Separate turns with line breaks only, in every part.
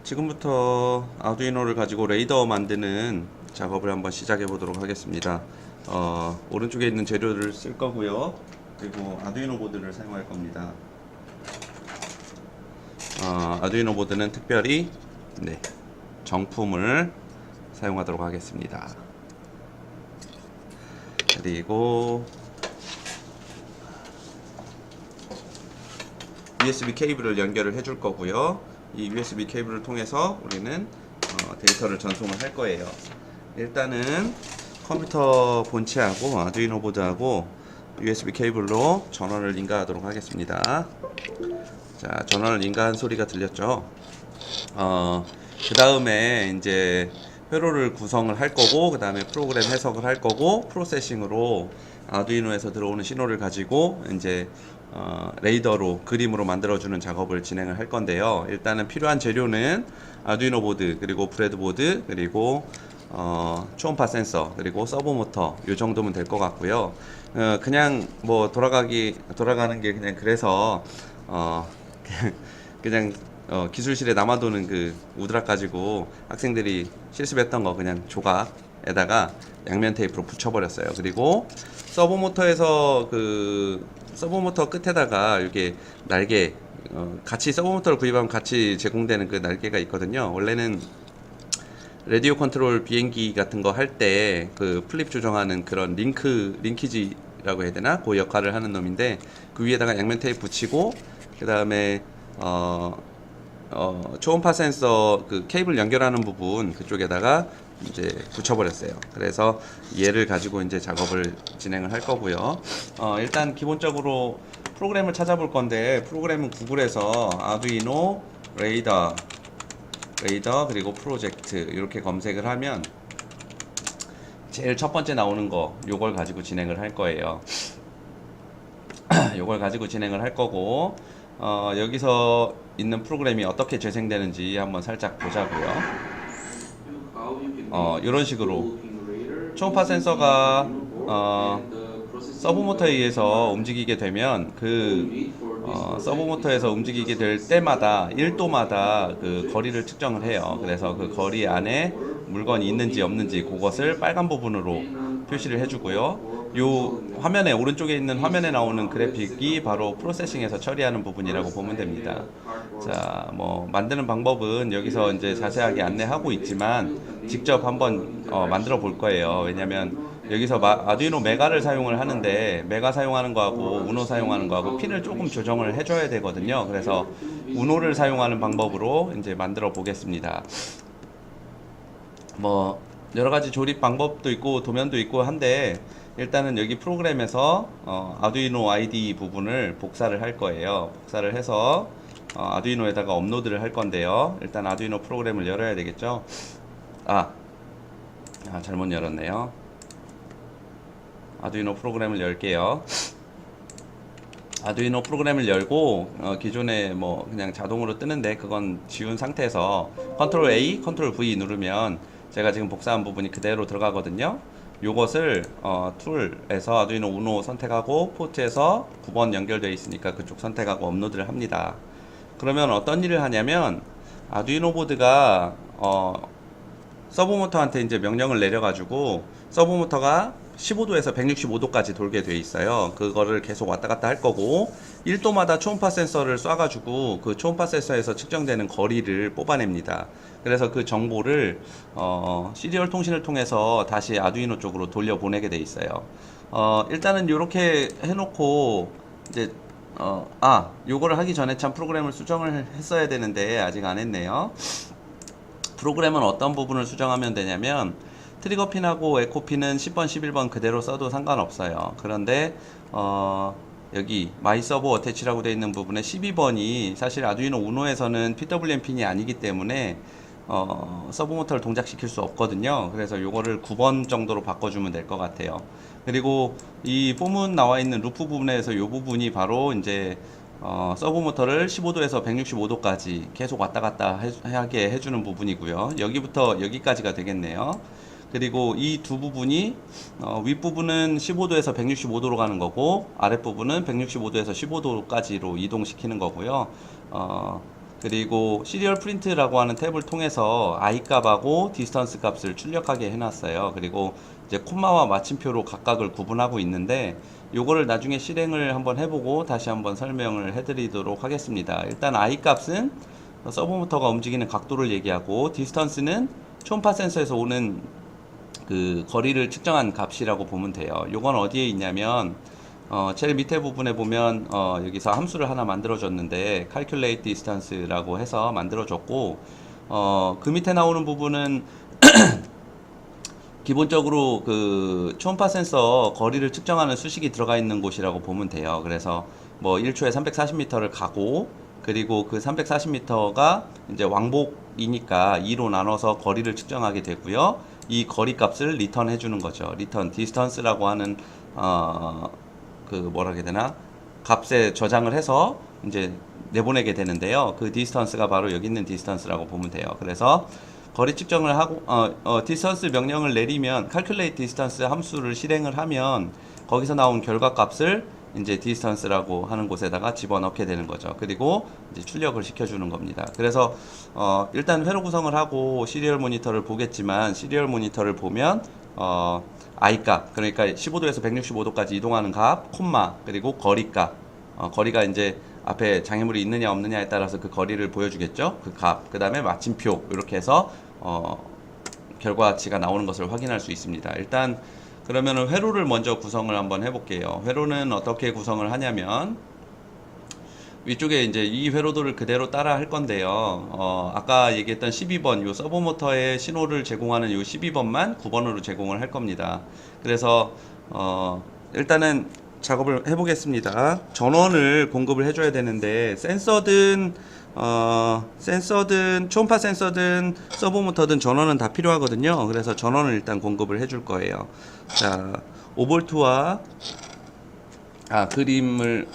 지금부터 아두이노를 가지고 레이더 만드는 작업을 한번 시작해 보도록 하겠습니다. 오른쪽에 있는 재료를 쓸 거고요. 그리고 아두이노 보드를 사용할 겁니다. 아두이노 보드는 특별히 정품을 사용하도록 하겠습니다. 그리고 USB 케이블을 연결을 해줄 거고요. 이 USB 케이블을 통해서 우리는 데이터를 전송을 할 거예요. 일단은 컴퓨터 본체하고 아두이노 보드하고 USB 케이블로 전원을 인가하도록 하겠습니다. 자, 전원을 인가한 소리가 들렸죠? 그 다음에 이제 회로를 구성을 할 거고, 그 다음에 프로그램 해석을 할 거고, 프로세싱으로 아두이노에서 들어오는 신호를 가지고 이제 레이더로 그림으로 만들어주는 작업을 진행을 할 건데요. 일단은 필요한 재료는 아두이노 보드, 그리고 브레드보드, 그리고 초음파 센서, 그리고 서버 모터, 이 정도면 될 것 같고요. 그냥 뭐 돌아가는 게 그냥 그래서 그냥 기술실에 남아도는 그 우드락 가지고 학생들이 실습했던 거 그냥 조각에다가 양면 테이프로 붙여버렸어요. 그리고 서버 모터에서 서버 모터 끝에다가 이렇게 날개, 같이 서버 모터를 구입하면 같이 제공되는 그 날개가 있거든요. 원래는 라디오 컨트롤 비행기 같은 거 할 때 그 플립 조정하는 그런 링키지라고 해야 되나? 그 역할을 하는 놈인데, 그 위에다가 양면 테이프 붙이고, 그 다음에 초음파 센서 그 케이블 연결하는 부분 그쪽에다가 이제 붙여버렸어요. 그래서 얘를 가지고 이제 작업을 진행을 할 거고요. 일단 기본적으로 프로그램을 찾아볼 건데, 프로그램은 구글에서 아두이노 레이더 그리고 프로젝트 이렇게 검색을 하면 제일 첫 번째 나오는 거, 요걸 가지고 진행을 할 거예요. 요걸 가지고 진행을 할 거고, 여기서 있는 프로그램이 어떻게 재생되는지 한번 살짝 보자고요. 이런 식으로 초음파 센서가 서브 모터에 의해서 움직이게 되면 서브 모터에서 움직이게 될 때마다 1도마다 그 거리를 측정을 해요. 그래서 그 거리 안에 물건이 있는지 없는지 그것을 빨간 부분으로 표시를 해주고요. 요 화면에 오른쪽에 있는 화면에 나오는 그래픽이 바로 프로세싱에서 처리하는 부분이라고 보면 됩니다. 자, 뭐 만드는 방법은 여기서 이제 자세하게 안내하고 있지만 직접 한번 만들어 볼 거예요. 왜냐면 여기서 아두이노 메가를 사용을 하는데, 메가 사용하는 거하고 우노 사용하는 거하고 핀을 조금 조정을 해줘야 되거든요. 그래서 우노를 사용하는 방법으로 이제 만들어 보겠습니다. 뭐 여러 가지 조립 방법도 있고 도면도 있고 한데, 일단은 여기 프로그램에서 아두이노 ID 부분을 복사를 할 거예요. 복사를 해서 아두이노에다가 업로드를 할 건데요. 일단 아두이노 프로그램을 열어야 되겠죠. 잘못 열었네요. 아두이노 프로그램을 열게요. 아두이노 프로그램을 열고 기존에 뭐 그냥 자동으로 뜨는데 그건 지운 상태에서 컨트롤 A, 컨트롤 V 누르면 제가 지금 복사한 부분이 그대로 들어가거든요. 요것을 툴에서 아두이노 우노 선택하고 포트에서 9번 연결되어 있으니까 그쪽 선택하고 업로드를 합니다. 그러면 어떤 일을 하냐면, 아두이노 보드가 서브 모터한테 이제 명령을 내려가지고 서브 모터가 15도에서 165도까지 돌게 돼 있어요. 그거를 계속 왔다 갔다 할 거고, 1도마다 초음파 센서를 쏴가지고 그 초음파 센서에서 측정되는 거리를 뽑아냅니다. 그래서 그 정보를 시리얼 통신을 통해서 다시 아두이노 쪽으로 돌려보내게 돼 있어요. 일단은 이렇게 해놓고 이제 요거를 하기 전에 참 프로그램을 수정을 했어야 되는데 아직 안 했네요. 프로그램은 어떤 부분을 수정하면 되냐면, 트리거 핀하고 에코 핀은 10번, 11번 그대로 써도 상관없어요. 그런데 여기 마이 서버 어태치라고 되어 있는 부분에 12번이 사실 아두이노 우노에서는 PWM 핀이 아니기 때문에 서브 모터를 동작시킬 수 없거든요. 그래서 요거를 9번 정도로 바꿔주면 될 것 같아요. 그리고 이 포문 나와 있는 루프 부분에서 요 부분이 바로 이제 서브 모터를 15도에서 165도까지 계속 왔다 갔다 하게 해주는 부분이고요. 여기부터 여기까지가 되겠네요. 그리고 이 두 부분이 윗부분은 15도에서 165도로 가는 거고, 아랫부분은 165도에서 15도까지로 이동시키는 거고요. 그리고 시리얼 프린트라고 하는 탭을 통해서 I 값하고 디스턴스 값을 출력하게 해놨어요. 그리고 이제 콤마와 마침표로 각각을 구분하고 있는데 요거를 나중에 실행을 한번 해보고 다시 한번 설명을 해드리도록 하겠습니다. 일단 I 값은 서브모터가 움직이는 각도를 얘기하고, 디스턴스는 초음파 센서에서 오는 그 거리를 측정한 값이라고 보면 돼요. 요건 어디에 있냐면 제일 밑에 부분에 보면 여기서 함수를 하나 만들어줬는데 calculate distance라고 해서 만들어줬고, 그 밑에 나오는 부분은 기본적으로 그 초음파 센서 거리를 측정하는 수식이 들어가 있는 곳이라고 보면 돼요. 그래서 뭐 1초에 340m를 가고, 그리고 그 340m가 이제 왕복이니까 2로 나눠서 거리를 측정하게 되고요. 이 거리 값을 리턴 해주는 거죠. 리턴 디스턴스라고 하는 그 뭐라 해야 되나, 값에 저장을 해서 이제 내보내게 되는데요. 그 디스턴스가 바로 여기 있는 디스턴스라고 보면 돼요. 그래서 거리 측정을 하고 디스턴스 명령을 내리면 calculate distance 함수를 실행을 하면 거기서 나온 결과 값을 이제 디스턴스라고 하는 곳에다가 집어넣게 되는 거죠. 그리고 이제 출력을 시켜주는 겁니다. 그래서 일단 회로 구성을 하고 시리얼 모니터를 보겠지만, 시리얼 모니터를 보면 I 값, 그러니까 15도에서 165도까지 이동하는 값, 콤마, 그리고 거리 값, 거리가 이제 앞에 장애물이 있느냐 없느냐에 따라서 그 거리를 보여주겠죠. 그 값, 그 다음에 마침표, 이렇게 해서 결과치가 나오는 것을 확인할 수 있습니다. 일단 그러면은 회로를 먼저 구성을 한번 해볼게요. 회로는 어떻게 구성을 하냐면, 위쪽에 이제 이 회로도를 그대로 따라 할 건데요. 아까 얘기했던 12번, 요 서브모터에 신호를 제공하는 요 12번만 9번으로 제공을 할 겁니다. 그래서, 일단은 작업을 해보겠습니다. 전원을 공급을 해줘야 되는데, 센서든 초음파 센서든 서브모터든 전원은 다 필요하거든요. 그래서 전원을 일단 공급을 해줄 거예요. 자, 5V와 그림을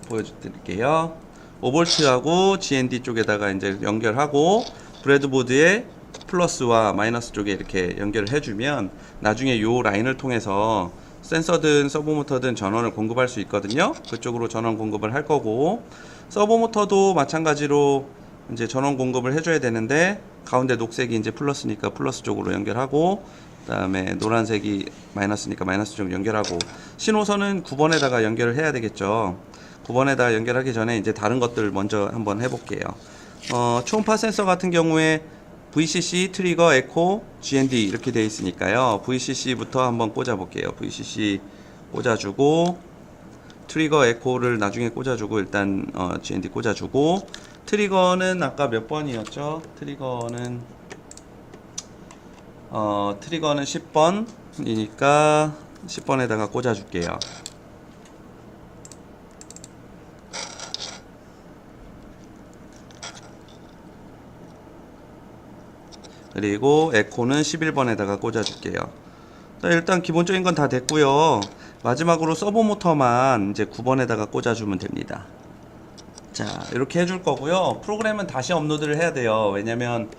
보여드릴게요. 5V하고 GND 쪽에다가 이제 연결하고, 브레드보드에 플러스와 마이너스 쪽에 이렇게 연결을 해주면 나중에 요 라인을 통해서 센서든 서브모터든 전원을 공급할 수 있거든요. 그쪽으로 전원 공급을 할 거고, 서브모터도 마찬가지로 이제 전원 공급을 해줘야 되는데, 가운데 녹색이 이제 플러스니까 플러스 쪽으로 연결하고, 그 다음에 노란색이 마이너스니까 마이너스 쪽 연결하고, 신호선은 9번에다가 연결을 해야 되겠죠. 9번에다 연결하기 전에 이제 다른 것들 먼저 한번 해볼게요. 초음파 센서 같은 경우에 VCC, 트리거, 에코, GND 이렇게 되어 있으니까요. VCC부터 한번 꽂아볼게요. VCC 꽂아주고, 트리거, 에코를 나중에 꽂아주고, 일단 GND 꽂아주고, 트리거는 아까 몇 번이었죠? 트리거는 10번이니까 10번에다가 꽂아줄게요. 그리고 에코는 11번에다가 꽂아줄게요. 일단 기본적인 건 다 됐고요. 마지막으로 서브모터만 이제 9번에다가 꽂아주면 됩니다. 자, 이렇게 해줄 거고요. 프로그램은 다시 업로드를 해야 돼요. 왜냐면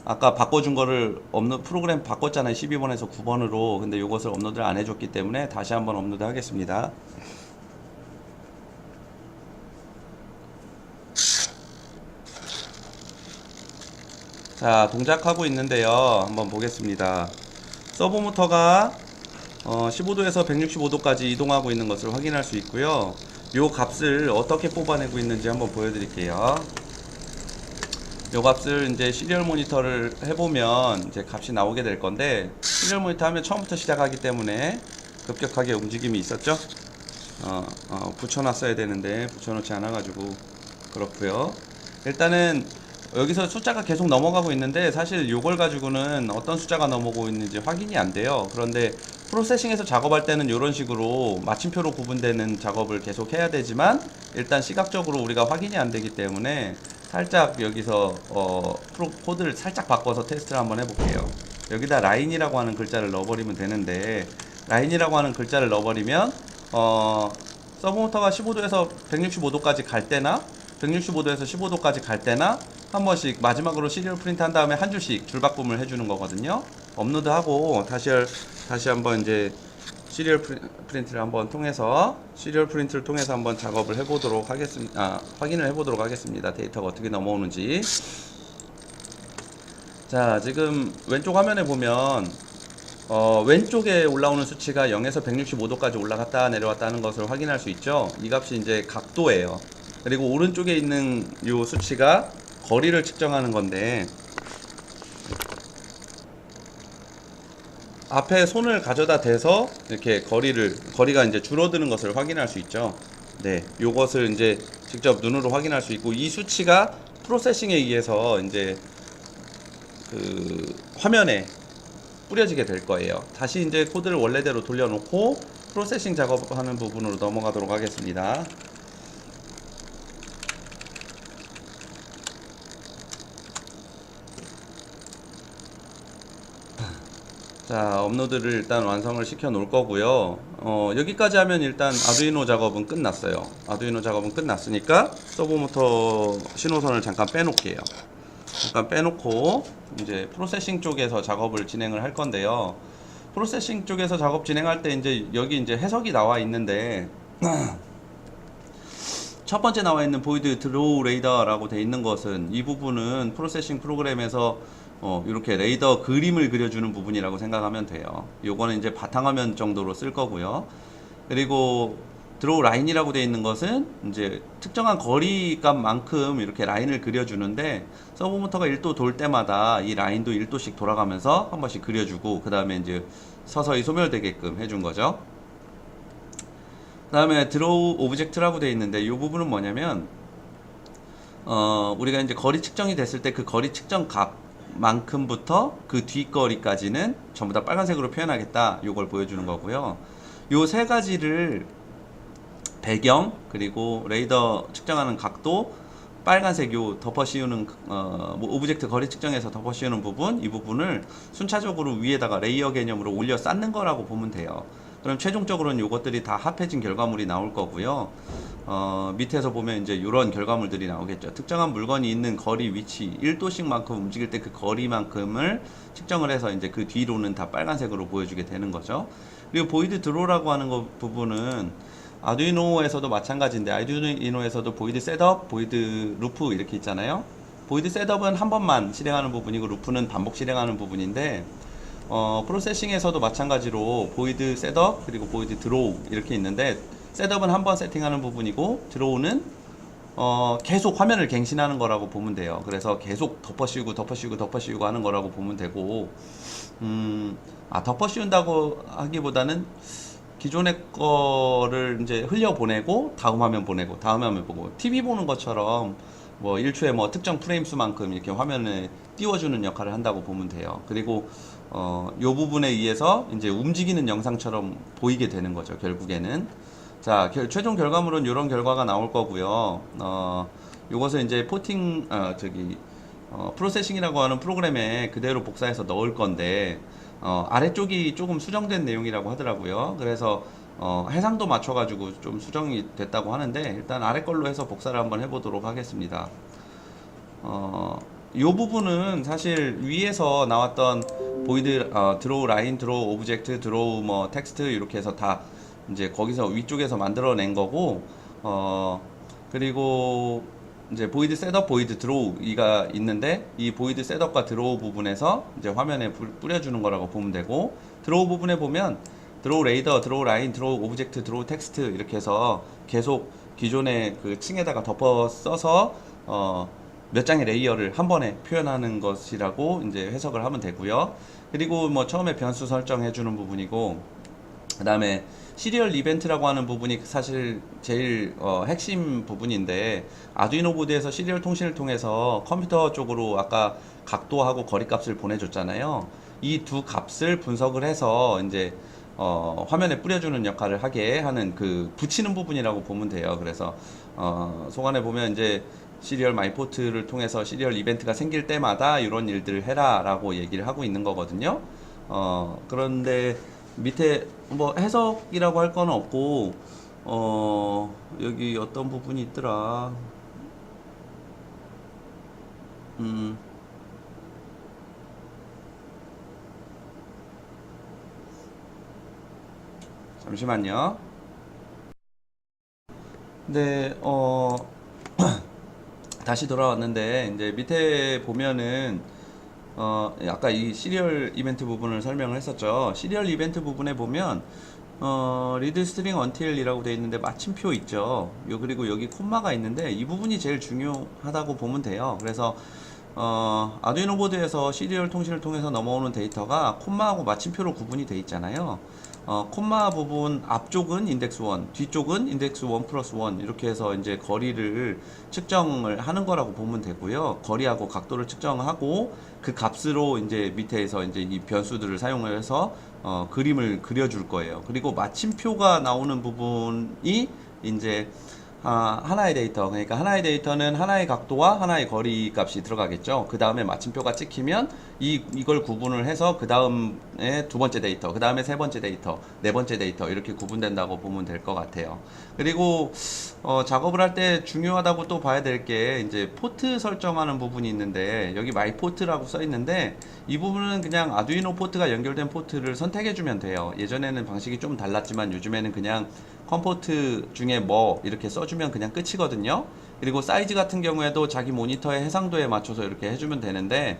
아까 바꿔준 거를 프로그램 바꿨잖아요. 12번에서 9번으로. 근데 이것을 업로드를 안 해줬기 때문에 다시 한번 업로드 하겠습니다. 자, 동작하고 있는데요. 한번 보겠습니다. 서브모터가 15도에서 165도까지 이동하고 있는 것을 확인할 수 있고요. 요 값을 어떻게 뽑아내고 있는지 한번 보여드릴게요. 요 값을 이제 시리얼 모니터를 해보면 이제 값이 나오게 될 건데, 시리얼 모니터 하면 처음부터 시작하기 때문에 급격하게 움직임이 있었죠. 붙여놨어야 되는데 붙여놓지 않아가지고 그렇고요. 일단은 여기서 숫자가 계속 넘어가고 있는데, 사실 요걸 가지고는 어떤 숫자가 넘어가고 있는지 확인이 안 돼요. 그런데 프로세싱에서 작업할 때는 이런 식으로 마침표로 구분되는 작업을 계속 해야 되지만, 일단 시각적으로 우리가 확인이 안 되기 때문에 살짝 여기서 코드를 살짝 바꿔서 테스트를 한번 해볼게요. 여기다 라인이라고 하는 글자를 넣어버리면 되는데, 라인이라고 하는 글자를 넣어버리면 서브모터가 15도에서 165도까지 갈 때나 165도에서 15도까지 갈 때나 한 번씩 마지막으로 시리얼 프린트 한 다음에 한 줄씩 줄바꿈을 해주는 거거든요. 업로드하고 다시 한번 이제 시리얼 프린트를 한번 통해서 시리얼 프린트를 통해서 한번 작업을 해보도록 하겠습니다. 확인을 해보도록 하겠습니다. 데이터가 어떻게 넘어오는지. 자, 지금 왼쪽 화면에 보면 왼쪽에 올라오는 수치가 0에서 165도까지 올라갔다 내려왔다 하는 것을 확인할 수 있죠. 이 값이 이제 각도예요. 그리고 오른쪽에 있는 이 수치가 거리를 측정하는 건데, 앞에 손을 가져다 대서 이렇게 거리가 이제 줄어드는 것을 확인할 수 있죠. 네, 요것을 이제 직접 눈으로 확인할 수 있고, 이 수치가 프로세싱에 의해서 이제 그 화면에 뿌려지게 될 거예요. 다시 이제 코드를 원래대로 돌려놓고 프로세싱 작업하는 부분으로 넘어가도록 하겠습니다. 자, 업로드를 일단 완성을 시켜 놓을 거고요. 여기까지 하면 일단 아두이노 작업은 끝났어요. 아두이노 작업은 끝났으니까 서브모터 신호선을 잠깐 빼놓을게요. 잠깐 빼놓고 이제 프로세싱 쪽에서 작업을 진행을 할 건데요. 프로세싱 쪽에서 작업 진행할 때 이제 여기 이제 해석이 나와 있는데 첫 번째 나와 있는 보이드 드로우 레이더라고 돼 있는 것은, 이 부분은 프로세싱 프로그램에서 이렇게 레이더 그림을 그려주는 부분이라고 생각하면 돼요. 요거는 이제 바탕화면 정도로 쓸 거고요. 그리고 드로우 라인이라고 돼 있는 것은 이제 특정한 거리값만큼 이렇게 라인을 그려주는데, 서브모터가 1도 돌 때마다 이 라인도 1도씩 돌아가면서 한 번씩 그려주고, 그 다음에 이제 서서히 소멸되게끔 해준 거죠. 그 다음에 드로우 오브젝트라고 되어 있는데, 이 부분은 뭐냐면 우리가 이제 거리 측정이 됐을 때 그 거리 측정 각만큼부터 그 뒷거리까지는 전부 다 빨간색으로 표현하겠다, 요걸 보여주는 거고요. 요 세 가지를 배경, 그리고 레이더 측정하는 각도, 빨간색 요 덮어 씌우는 뭐 오브젝트 거리 측정에서 덮어 씌우는 부분, 이 부분을 순차적으로 위에다가 레이어 개념으로 올려 쌓는 거라고 보면 돼요. 그럼 최종적으로는 요것들이 다 합해진 결과물이 나올 거고요. 밑에서 보면 이제 이런 결과물들이 나오겠죠. 특정한 물건이 있는 거리 위치 1도씩만큼 움직일 때 그 거리만큼을 측정을 해서 이제 그 뒤로는 다 빨간색으로 보여주게 되는 거죠. 그리고 보이드 드로라고 하는 부분은 아두이노에서도 마찬가지인데, 아두이노에서도 보이드 셋업, 보이드 루프 이렇게 있잖아요. 보이드 셋업은 한 번만 실행하는 부분이고, 루프는 반복 실행하는 부분인데, 프로세싱에서도 마찬가지로 보이드 셋업 그리고 보이드 드로우 이렇게 있는데, 셋업은 한 번 세팅하는 부분이고, 드로우는 계속 화면을 갱신하는 거라고 보면 돼요. 그래서 계속 덮어 씌우고 덮어 씌우고 덮어 씌우고 하는 거라고 보면 되고, 덮어 씌운다고 하기보다는 기존의 거를 이제 흘려보내고 다음 화면 보내고 다음 화면 보고, TV 보는 것처럼 뭐 1초에 뭐 특정 프레임 수만큼 이렇게 화면에 띄워주는 역할을 한다고 보면 돼요. 그리고 요 부분에 의해서 이제 움직이는 영상처럼 보이게 되는 거죠, 결국에는. 자, 최종 결과물은 이런 결과가 나올 거고요. 요것을 이제 프로세싱이라고 하는 프로그램에 그대로 복사해서 넣을 건데, 아래쪽이 조금 수정된 내용이라고 하더라고요. 그래서 해상도 맞춰가지고 좀 수정이 됐다고 하는데, 일단 아래 걸로 해서 복사를 한번 해보도록 하겠습니다. 이 부분은 사실 위에서 나왔던 보이드 드로우 라인, 드로우 오브젝트, 드로우 뭐 텍스트 이렇게 해서 다 이제 거기서 위쪽에서 만들어낸 거고, 그리고 이제 보이드 셋업, 보이드 드로우가 있는데, 이 보이드 셋업과 드로우 부분에서 이제 화면에 뿌려주는 거라고 보면 되고, 드로우 부분에 보면 드로우 레이더, 드로우 라인, 드로우 오브젝트, 드로우 텍스트 이렇게 해서 계속 기존의 그 층에다가 덮어 써서 몇 장의 레이어를 한 번에 표현하는 것이라고 이제 해석을 하면 되고요. 그리고 뭐 처음에 변수 설정해 주는 부분이고, 그 다음에 시리얼 이벤트라고 하는 부분이 사실 제일 핵심 부분인데, 아두이노 보드에서 시리얼 통신을 통해서 컴퓨터 쪽으로 아까 각도하고 거리값을 보내줬잖아요. 이 두 값을 분석을 해서 이제 화면에 뿌려주는 역할을 하게 하는 그 붙이는 부분이라고 보면 돼요. 그래서 속안에 보면 이제 시리얼 마이포트를 통해서 시리얼 이벤트가 생길 때마다 이런 일들을 해라 라고 얘기를 하고 있는 거거든요. 그런데 밑에 뭐 해석이라고 할 건 없고, 여기 어떤 부분이 있더라. 음, 잠시만요. 네, 다시 돌아왔는데, 이제 밑에 보면은, 아까 이 시리얼 이벤트 부분을 설명을 했었죠. 시리얼 이벤트 부분에 보면, 리드 스트링 언틸이라고 되어 있는데 마침표 있죠. 그리고 여기 콤마가 있는데 이 부분이 제일 중요하다고 보면 돼요. 그래서 아두이노 보드에서 시리얼 통신을 통해서 넘어오는 데이터가 콤마하고 마침표로 구분이 되어 있잖아요. 콤마 부분 앞쪽은 인덱스 1, 뒤쪽은 인덱스 1 플러스 1 이렇게 해서 이제 거리를 측정을 하는 거라고 보면 되고요. 거리하고 각도를 측정하고 그 값으로 이제 밑에서 이제 이 변수들을 사용을 해서 그림을 그려줄 거예요. 그리고 마침표가 나오는 부분이 이제 하나의 데이터, 그러니까 하나의 데이터는 하나의 각도와 하나의 거리 값이 들어가겠죠. 그 다음에 마침표가 찍히면 이걸 구분을 해서 그 다음에 두 번째 데이터, 그 다음에 세 번째 데이터, 네 번째 데이터 이렇게 구분된다고 보면 될 것 같아요. 그리고 작업을 할 때 중요하다고 또 봐야 될 게 이제 포트 설정하는 부분이 있는데 여기 마이 포트라고 써 있는데 이 부분은 그냥 아두이노 포트가 연결된 포트를 선택해 주면 돼요. 예전에는 방식이 좀 달랐지만 요즘에는 그냥 컴포트 중에 뭐 이렇게 써주면 그냥 끝이거든요. 그리고 사이즈 같은 경우에도 자기 모니터의 해상도에 맞춰서 이렇게 해주면 되는데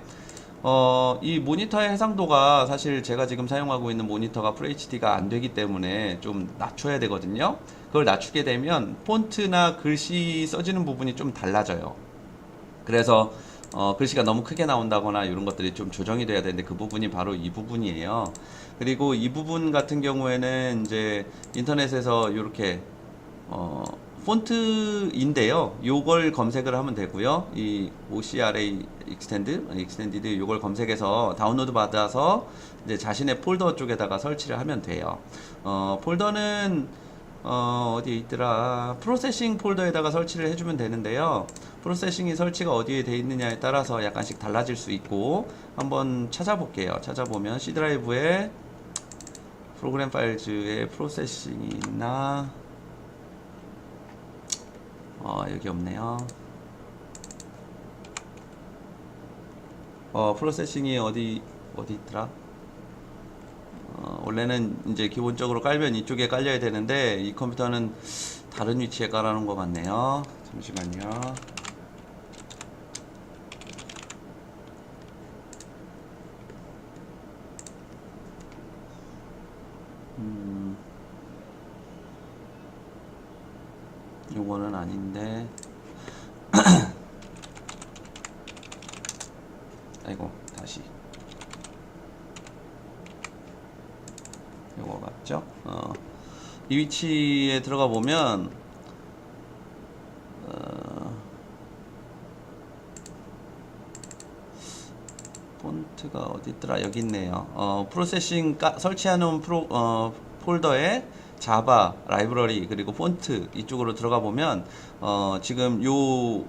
이 모니터의 해상도가 사실 제가 지금 사용하고 있는 모니터가 FHD가 안 되기 때문에 좀 낮춰야 되거든요. 그걸 낮추게 되면 폰트나 글씨 써지는 부분이 좀 달라져요. 그래서 글씨가 너무 크게 나온다거나 이런 것들이 좀 조정이 돼야 되는데 그 부분이 바로 이 부분이에요. 그리고 이 부분 같은 경우에는 이제 인터넷에서 이렇게 폰트인데요. 요걸 검색을 하면 되고요. 이 OCRA 익스텐디드 요걸 검색해서 다운로드 받아서 이제 자신의 폴더 쪽에다가 설치를 하면 돼요. 폴더는 어디에 있더라? 프로세싱 폴더에다가 설치를 해주면 되는데요. 프로세싱이 설치가 어디에 돼 있느냐에 따라서 약간씩 달라질 수 있고 한번 찾아볼게요. 찾아보면 C 드라이브에 프로그램 파일즈에 프로세싱이 있나? 여기 없네요. 프로세싱이 어디 있더라? 원래는 이제 기본적으로 깔면 이쪽에 깔려야 되는데 이 컴퓨터는 다른 위치에 깔아놓은 것 같네요. 잠시만요. 요거는 아닌데 아이고 다시 요거 맞죠? 이 위치에 들어가 보면 폰트가 어디 있더라? 여기 있네요. 프로세싱 설치하는 폴더에 자바, 라이브러리, 그리고 폰트 이쪽으로 들어가 보면 지금 요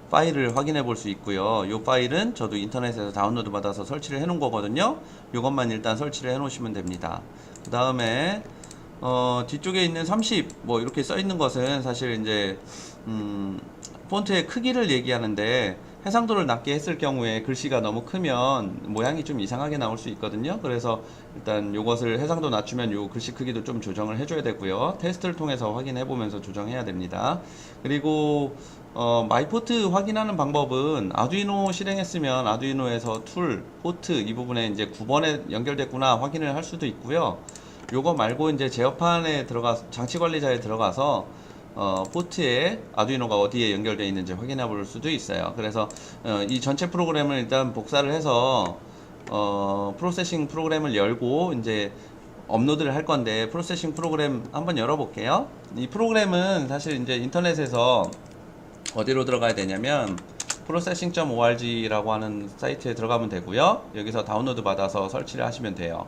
파일을 확인해 볼 수 있고요. 요 파일은 저도 인터넷에서 다운로드 받아서 설치를 해 놓은 거거든요. 요것만 일단 설치를 해 놓으시면 됩니다. 그 다음에 뒤쪽에 있는 30 뭐 이렇게 써 있는 것은 사실 이제 폰트의 크기를 얘기하는데 해상도를 낮게 했을 경우에 글씨가 너무 크면 모양이 좀 이상하게 나올 수 있거든요. 그래서 일단 요것을 해상도 낮추면 요 글씨 크기도 좀 조정을 해줘야 되고요. 테스트를 통해서 확인해 보면서 조정해야 됩니다. 그리고 마이포트 확인하는 방법은 아두이노 실행했으면 아두이노에서 툴, 포트 이 부분에 이제 9번에 연결됐구나 확인을 할 수도 있고요. 요거 말고 이제 제어판에 장치 관리자에 들어가서 포트에 아두이노가 어디에 연결되어 있는지 확인해 볼 수도 있어요. 그래서 이 전체 프로그램을 일단 복사를 해서 프로세싱 프로그램을 열고 이제 업로드를 할 건데 프로세싱 프로그램 한번 열어볼게요. 이 프로그램은 사실 이제 인터넷에서 어디로 들어가야 되냐면 processing.org라고 하는 사이트에 들어가면 되고요. 여기서 다운로드 받아서 설치를 하시면 돼요.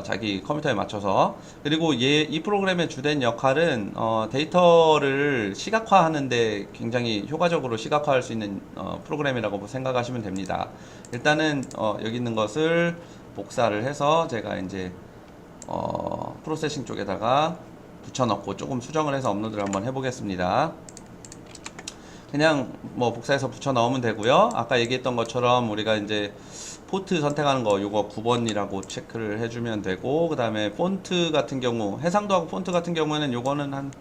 자기 컴퓨터에 맞춰서. 그리고 이 프로그램의 주된 역할은 데이터를 시각화하는데 굉장히 효과적으로 시각화할 수 있는 프로그램이라고 생각하시면 됩니다. 일단은 여기 있는 것을 복사를 해서 제가 이제 프로세싱 쪽에다가 붙여넣고 조금 수정을 해서 업로드를 한번 해보겠습니다. 그냥 뭐 복사해서 붙여 넣으면 되고요. 아까 얘기했던 것처럼 우리가 이제 포트 선택하는 거 요거 9번이라고 체크를 해주면 되고, 그 다음에 폰트 같은 경우, 해상도하고 폰트 같은 경우에는 요거는 한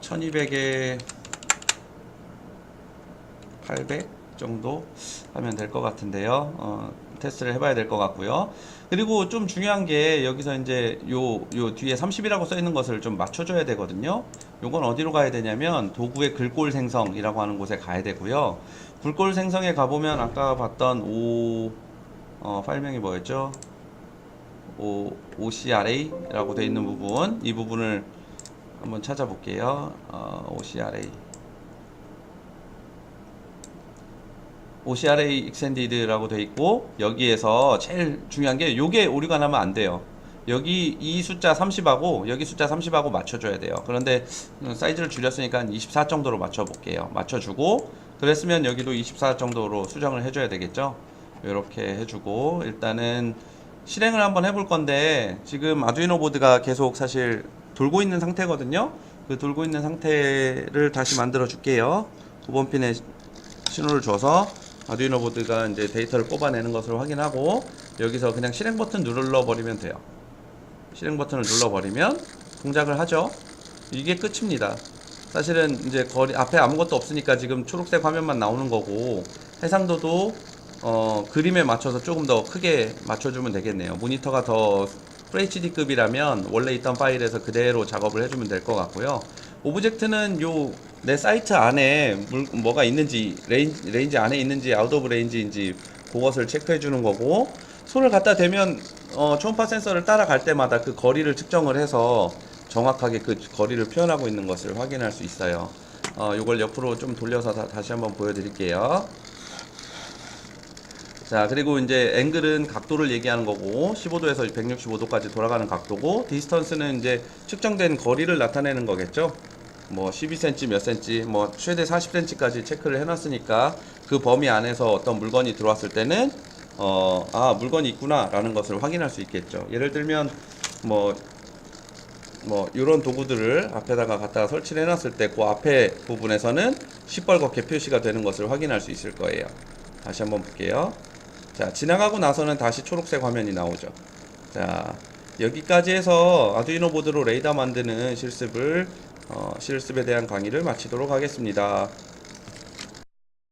1200에 800 정도 하면 될 것 같은데요. 테스트를 해봐야 될 것 같고요. 그리고 좀 중요한 게 여기서 이제 요 뒤에 30이라고 써 있는 것을 좀 맞춰줘야 되거든요. 요건 어디로 가야 되냐면 도구의 글꼴 생성이라고 하는 곳에 가야 되고요. 글꼴 생성에 가보면 아까 봤던 파일명이 뭐였죠? OCRA라고 되어 있는 부분, 이 부분을 한번 찾아볼게요. OCRA extended라고 되어 있고, 여기에서 제일 중요한 게 요게 오류가 나면 안 돼요. 여기 이 숫자 30하고 여기 숫자 30하고 맞춰줘야 돼요. 그런데 사이즈를 줄였으니까 24 정도로 맞춰볼게요. 맞춰주고, 그랬으면 여기도 24 정도로 수정을 해줘야 되겠죠. 이렇게 해주고, 일단은 실행을 한번 해볼 건데, 지금 아두이노 보드가 계속 사실 돌고 있는 상태거든요. 그 돌고 있는 상태를 다시 만들어 줄게요. 9번 핀에 신호를 줘서 아두이노 보드가 이제 데이터를 뽑아내는 것을 확인하고, 여기서 그냥 실행 버튼 눌러 버리면 돼요. 실행 버튼을 눌러 버리면 동작을 하죠. 이게 끝입니다. 사실은 이제 거리 앞에 아무것도 없으니까 지금 초록색 화면만 나오는 거고, 해상도도 그림에 맞춰서 조금 더 크게 맞춰주면 되겠네요. 모니터가 더 FHD급이라면 원래 있던 파일에서 그대로 작업을 해주면 될 것 같고요. 오브젝트는 요 내 사이트 안에 뭐가 있는지, 레인지 안에 있는지 아웃 오브 레인지인지 그것을 체크해 주는 거고, 손을 갖다 대면 초음파 센서를 따라갈 때마다 그 거리를 측정을 해서 정확하게 그 거리를 표현하고 있는 것을 확인할 수 있어요. 요걸 옆으로 좀 돌려서 다시 한번 보여드릴게요. 자, 그리고 이제 앵글은 각도를 얘기하는 거고, 15도에서 165도까지 돌아가는 각도고, 디스턴스는 이제 측정된 거리를 나타내는 거겠죠. 뭐 12cm 몇 cm, 뭐 최대 40cm까지 체크를 해놨으니까 그 범위 안에서 어떤 물건이 들어왔을 때는 물건이 있구나 라는 것을 확인할 수 있겠죠. 예를 들면 뭐 이런 도구들을 앞에다가 갖다가 설치를 해놨을 때 그 앞에 부분에서는 시뻘겋게 표시가 되는 것을 확인할 수 있을 거예요. 다시 한번 볼게요. 자, 지나가고 나서는 다시 초록색 화면이 나오죠. 자, 여기까지 해서 아두이노 보드로 레이더 만드는 실습에 대한 강의를 마치도록 하겠습니다.